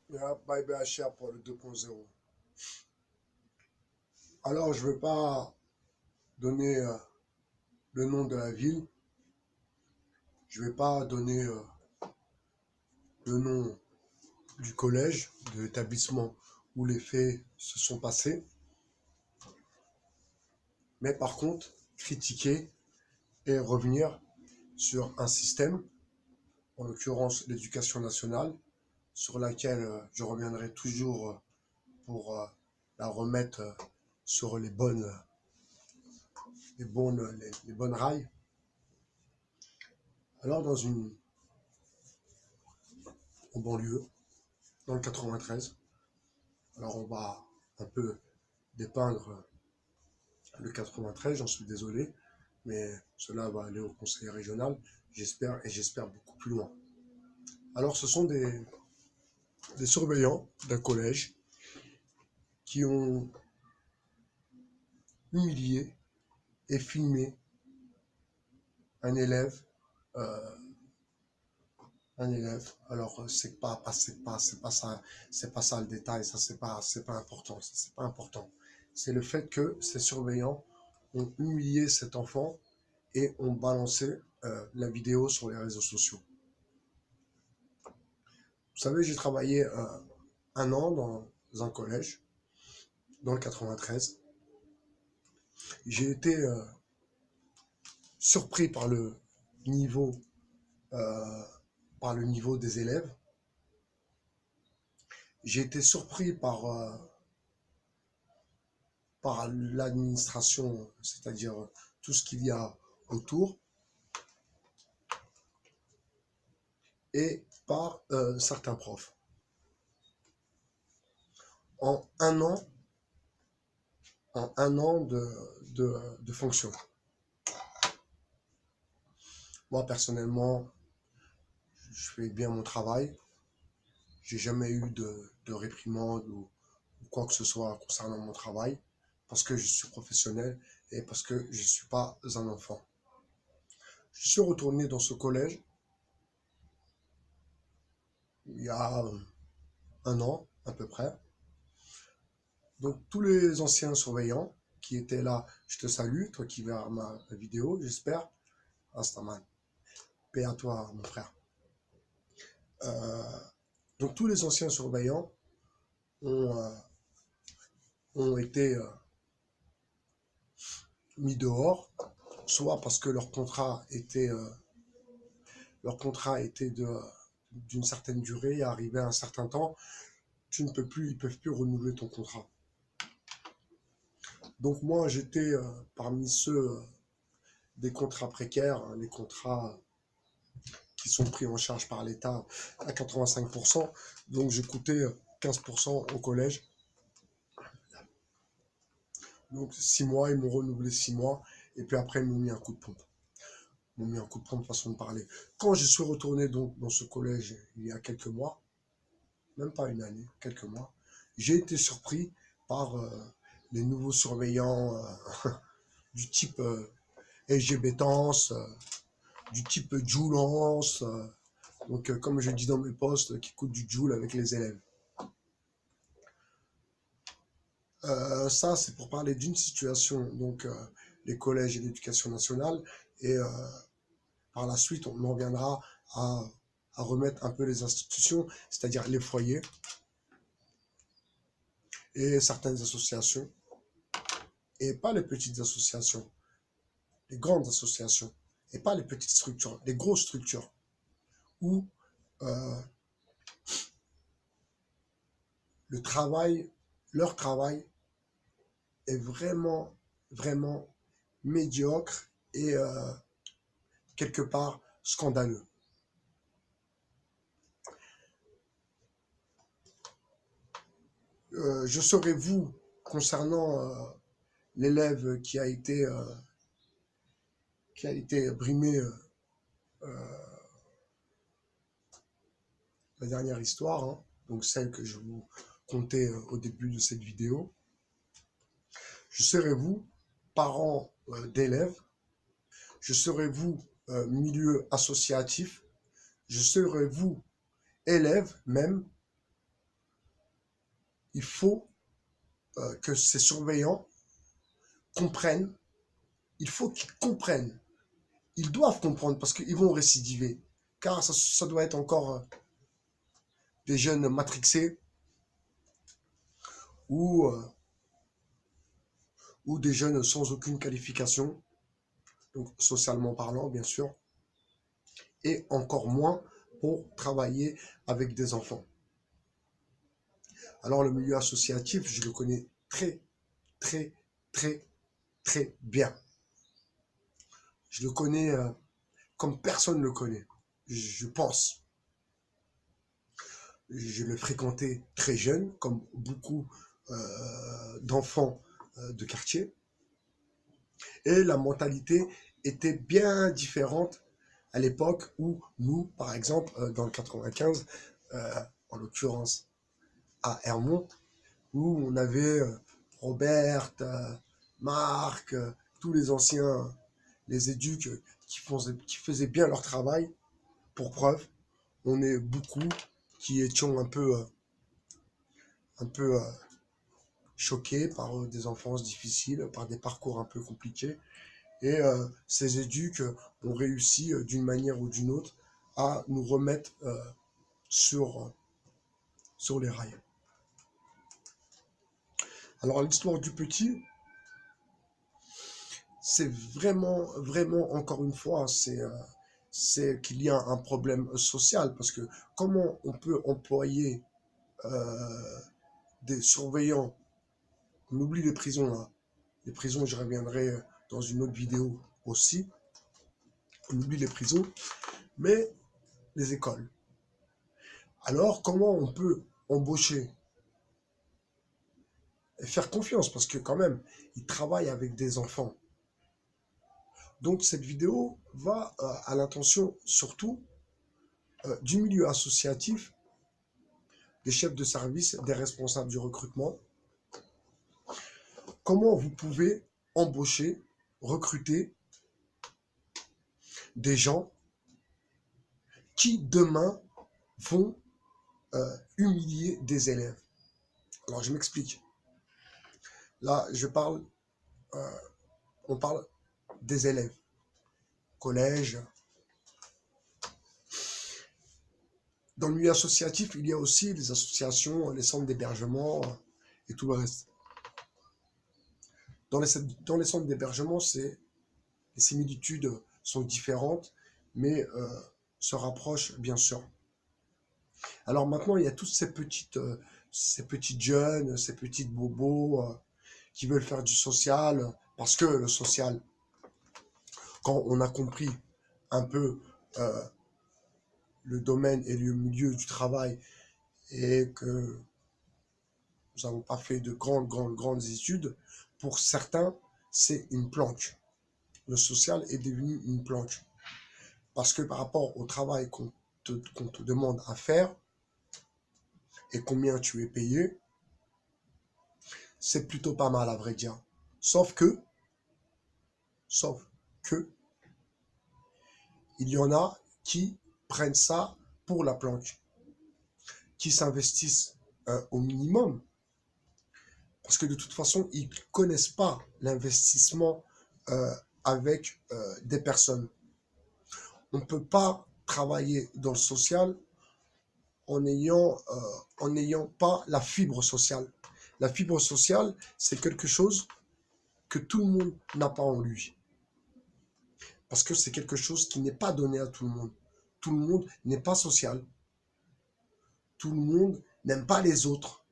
Bye bye cher pour le 2.0. Alors, je ne vais pas donner le nom de la ville, je ne vais pas donner le nom du collège, de l'établissement où les faits se sont passés, mais par contre, critiquer et revenir sur un système, en l'occurrence l'éducation nationale, sur laquelle je reviendrai toujours pour la remettre sur les bonnes rails. Alors, en banlieue, dans le 93, alors on va un peu dépeindre le 93, j'en suis désolé, mais cela va aller au conseil régional, j'espère, et j'espère beaucoup plus loin. Alors ce sont des surveillants d'un collège qui ont humilié et filmé un élève, euh, alors c'est pas ça le détail, ça c'est pas important, ça c'est pas important. C'est le fait que ces surveillants ont humilié cet enfant et ont balancé la vidéo sur les réseaux sociaux. Vous savez, j'ai travaillé un an dans un collège, dans le 93. J'ai été surpris niveau, euh, par le niveau des élèves. J'ai été surpris par l'administration, c'est-à-dire tout ce qu'il y a autour, et par certains profs. En un an, en un an de fonction. Moi, personnellement, je fais bien mon travail. J'ai jamais eu de réprimande ou quoi que ce soit concernant mon travail, parce que je suis professionnel et parce que je ne suis pas un enfant. Je suis retourné dans ce collège il y a un an à peu près. Donc tous les anciens surveillants qui étaient là, je te salue, toi qui verras ma vidéo, j'espère. Astaman, paix à toi mon frère. Euh, donc tous les anciens surveillants ont, ont été mis dehors, soit parce que leur contrat était d'une certaine durée, arrivé à un certain temps, ils peuvent plus renouveler ton contrat. Donc moi, j'étais parmi ceux des contrats précaires, hein, les contrats qui sont pris en charge par l'État à 85%. Donc j'ai coûté 15% au collège. Donc 6 mois, ils m'ont renouvelé 6 mois. Et puis après, ils m'ont mis un coup de pompe. Ils m'ont mis un coup de pompe, façon de parler. Quand je suis retourné donc dans ce collège il y a quelques mois, même pas une année, quelques mois, j'ai été surpris par les nouveaux surveillants du type SGBTance, du type Joulance, donc comme je dis dans mes posts, qui coûtent du Joule avec les élèves. Ça, c'est pour parler d'une situation, donc les collèges et l'éducation nationale, et par la suite, on en viendra à, à remettre un peu les institutions, c'est-à-dire les foyers et certaines associations, et pas les petites associations, les grandes associations, et pas les petites structures, les grosses structures, où euh, le travail, leur travail est vraiment, vraiment médiocre et quelque part scandaleux. Je serais vous, concernant l'élève qui a été brimé, la dernière histoire, hein, donc celle que je vous contais au début de cette vidéo. Je serais vous, parents d'élèves, je serais vous, milieu associatif, je serais vous, élève même, il faut que ces surveillants comprennent, il faut qu'ils comprennent, ils doivent comprendre parce qu'ils vont récidiver, car ça doit être encore des jeunes matrixés ou, euh, ou des jeunes sans aucune qualification, donc socialement parlant bien sûr, et encore moins pour travailler avec des enfants. Alors le milieu associatif, je le connais très, très, très, très bien. Je le connais comme personne ne le connaît, je pense. Je le fréquentais très jeune, comme beaucoup d'enfants de quartier. Et la mentalité était bien différente à l'époque où nous, par exemple, dans le 95, euh, en l'occurrence à Hermont, où on avait Robert, Marc, tous les anciens, les éduques qui faisaient bien leur travail. Pour preuve, on est beaucoup qui étions un peu choqués par des enfances difficiles, par des parcours un peu compliqués. Et ces éduques ont réussi d'une manière ou d'une autre à nous remettre sur, sur les rails. Alors l'histoire du petit, c'est vraiment, vraiment, encore une fois, c'est qu'il y a un problème social. Parce que comment on peut employer euh, des surveillants, on oublie les prisons, hein. Les prisons, j'y reviendrai dans une autre vidéo aussi, on oublie les prisons, mais les écoles. Alors comment on peut embaucher et faire confiance, parce que quand même, ils travaillent avec des enfants. Donc cette vidéo va à l'intention surtout du milieu associatif, des chefs de service, des responsables du recrutement. Comment vous pouvez embaucher, recruter des gens qui demain vont humilier des élèves. Alors je m'explique. Là, on parle des élèves, collège. Dans le milieu associatif, il y a aussi les associations, les centres d'hébergement et tout le reste. Dans les centres d'hébergement, les similitudes sont différentes, mais se rapprochent bien sûr. Alors maintenant, il y a tous ces petites jeunes, ces petites bobos qui veulent faire du social, parce que le social, quand on a compris un peu euh, le domaine et le milieu du travail et que nous n'avons pas fait de grandes études, pour certains, c'est une planque. Le social est devenu une planque. Parce que par rapport au travail qu'on te demande à faire et combien tu es payé, c'est plutôt pas mal à vrai dire. Sauf que, sauf que, il y en a qui prennent ça pour la planque, qui s'investissent au minimum, parce que de toute façon, ils ne connaissent pas l'investissement euh, avec des personnes. On ne peut pas travailler dans le social en n'ayant pas la fibre sociale. La fibre sociale, c'est quelque chose que tout le monde n'a pas en lui. Parce que c'est quelque chose qui n'est pas donné à tout le monde. Tout le monde n'est pas social. Tout le monde n'aime pas les autres.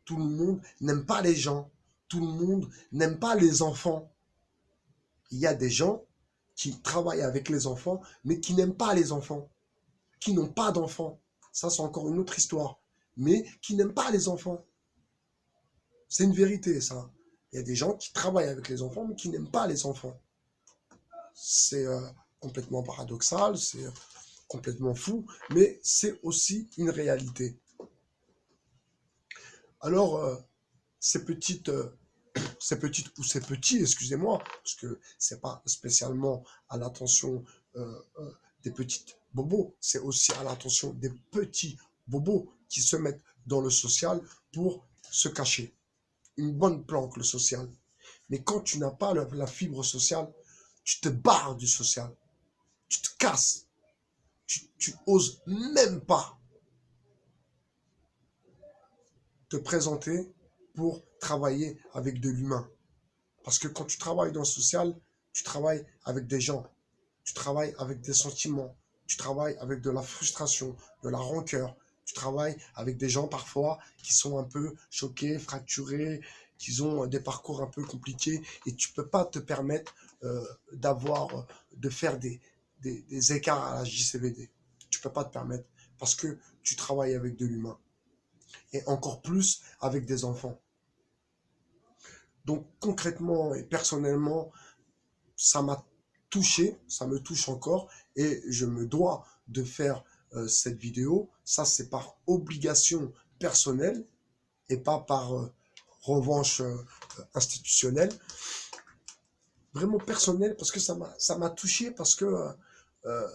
Tout le monde n'aime pas les gens. Tout le monde n'aime pas les enfants. Il y a des gens qui travaillent avec les enfants, mais qui n'aiment pas les enfants, qui n'ont pas d'enfants. Ça, c'est encore une autre histoire. Mais qui n'aiment pas les enfants. C'est une vérité, ça. Il y a des gens qui travaillent avec les enfants, mais qui n'aiment pas les enfants. C'est complètement paradoxal, c'est complètement fou, mais c'est aussi une réalité. Alors, ces petites ou ces petits, excusez-moi, parce que c'est pas spécialement à l'attention des petites bobos, c'est aussi à l'attention des petits bobos qui se mettent dans le social pour se cacher. Une bonne planque, le social. Mais quand tu n'as pas la fibre sociale, tu te barres du social. Tu te casses. Tu oses même pas te présenter pour travailler avec de l'humain. Parce que quand tu travailles dans le social, tu travailles avec des gens, tu travailles avec des sentiments, tu travailles avec de la frustration, de la rancœur, tu travailles avec des gens parfois qui sont un peu choqués, fracturés, qui ont des parcours un peu compliqués et tu peux pas te permettre de faire des écarts à la JCVD. Tu peux pas te permettre parce que tu travailles avec de l'humain et encore plus avec des enfants. Donc concrètement et personnellement, ça m'a touché, ça me touche encore et je me dois de faire cette vidéo. Ça, c'est par obligation personnelle et pas par revanche institutionnelle. Vraiment personnelle parce que ça m'a touché parce que euh,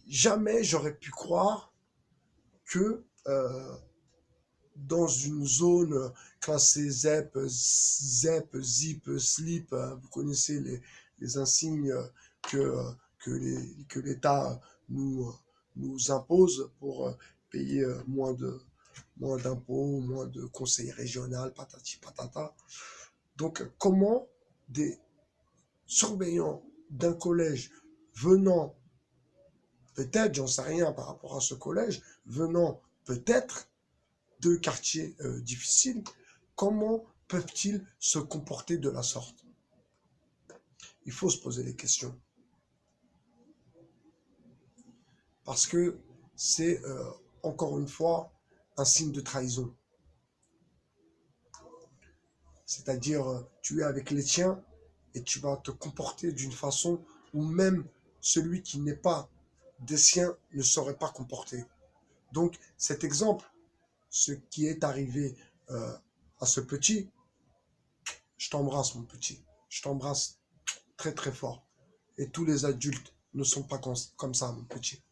jamais j'aurais pu croire que dans une zone classée ZEP, SLIP, vous connaissez les insignes que, que l'État nous, nous impose pour payer moins d'impôts, moins de conseils régionaux, patati patata. Donc, comment des surveillants d'un collège venant, peut-être, j'en sais rien par rapport à ce collège, venant peut-être de quartiers difficiles, comment peuvent-ils se comporter de la sorte? Il faut se poser des questions. Parce que c'est, encore une fois, un signe de trahison. C'est-à-dire, tu es avec les tiens et tu vas te comporter d'une façon où même celui qui n'est pas des siens ne saurait pas comporter. Donc, cet exemple, ce qui est arrivé à ce petit, je t'embrasse, mon petit. Je t'embrasse très très fort. Et tous les adultes ne sont pas comme ça, mon petit.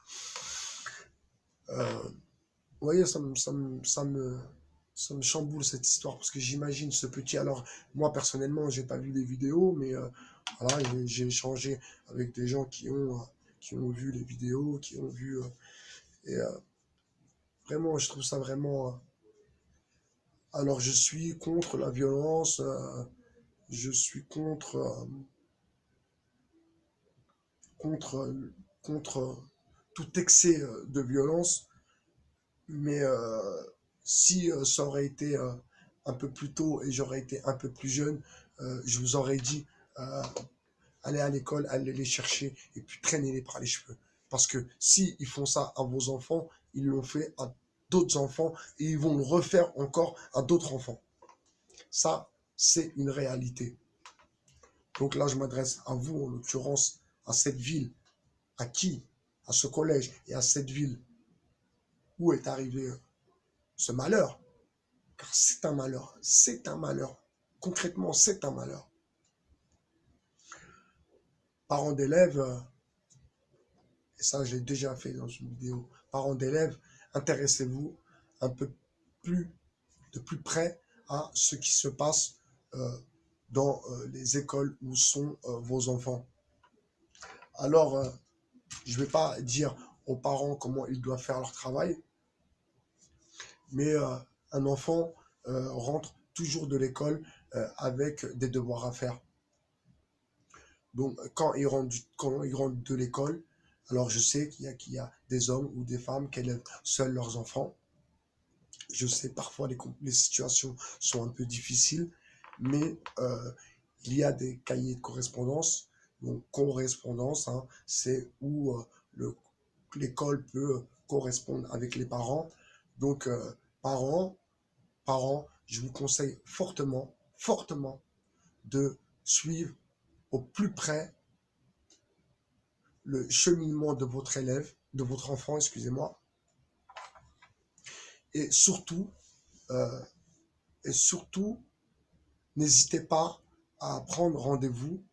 Vous voyez, ça me chamboule cette histoire parce que j'imagine ce petit. Alors, moi personnellement, j'ai pas vu les vidéos, mais voilà, j'ai échangé avec des gens qui ont vu les vidéos, qui ont vu. Et vraiment, je trouve ça vraiment. Alors, je suis contre la violence, je suis contre, contre tout excès de violence. Mais si ça aurait été un peu plus tôt et j'aurais été un peu plus jeune, je vous aurais dit euh, allez à l'école, allez les chercher et puis traînez-les par les cheveux. Parce que si ils font ça à vos enfants, ils l'ont fait à d'autres enfants et ils vont le refaire encore à d'autres enfants. Ça, c'est une réalité. Donc là, je m'adresse à vous, en l'occurrence, à cette ville. À qui? À ce collège et à cette ville. Où est arrivé ce malheur? Car c'est un malheur, c'est un malheur. Concrètement, c'est un malheur. Parents d'élèves, et ça j'ai déjà fait dans une vidéo, parents d'élèves, intéressez-vous un peu plus, de plus près à ce qui se passe euh, dans les écoles où sont vos enfants. Alors, je ne vais pas dire aux parents comment ils doivent faire leur travail, mais un enfant rentre toujours de l'école avec des devoirs à faire. Donc, quand ils rentrent de l'école, alors je sais qu'il y a des hommes ou des femmes qui élèvent seuls leurs enfants. Je sais parfois les situations sont un peu difficiles, mais il y a des cahiers de correspondance. Donc, correspondance, hein, c'est où l'école peut correspondre avec les parents. Donc, parents, parents, je vous conseille fortement, fortement de suivre au plus près le cheminement de votre élève, de votre enfant, excusez-moi, et surtout, euh, et surtout, n'hésitez pas à prendre rendez-vous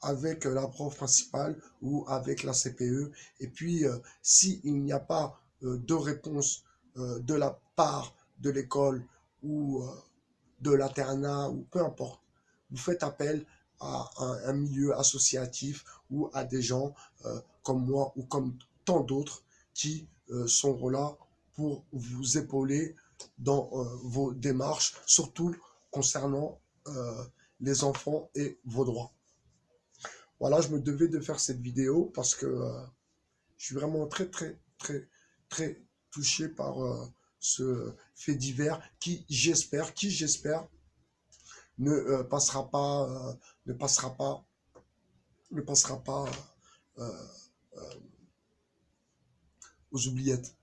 avec la prof principale ou avec la CPE. Et puis, s'il n'y a pas de réponse de la part de l'école ou de l'internat, ou peu importe, vous faites appel à un milieu associatif ou à des gens comme moi ou comme tant d'autres qui sont là pour vous épauler dans vos démarches, surtout concernant les enfants et vos droits. Voilà, je me devais de faire cette vidéo parce que je suis vraiment très touché par ce fait divers qui j'espère ne passera pas, ne passera pas, ne passera pas euh, aux oubliettes.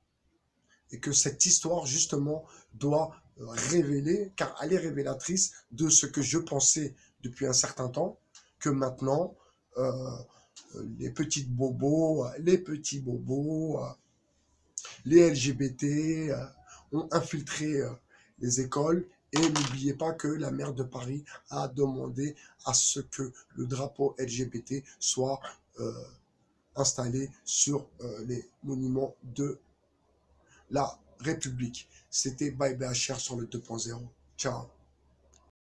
Et que cette histoire, justement, doit révéler, car elle est révélatrice de ce que je pensais depuis un certain temps, que maintenant, euh, les petits bobos, les LGBT ont infiltré les écoles. Et n'oubliez pas que la maire de Paris a demandé à ce que le drapeau LGBT soit euh, installé sur les monuments de la République. C'était Bye BHR sur le 2.0. Ciao.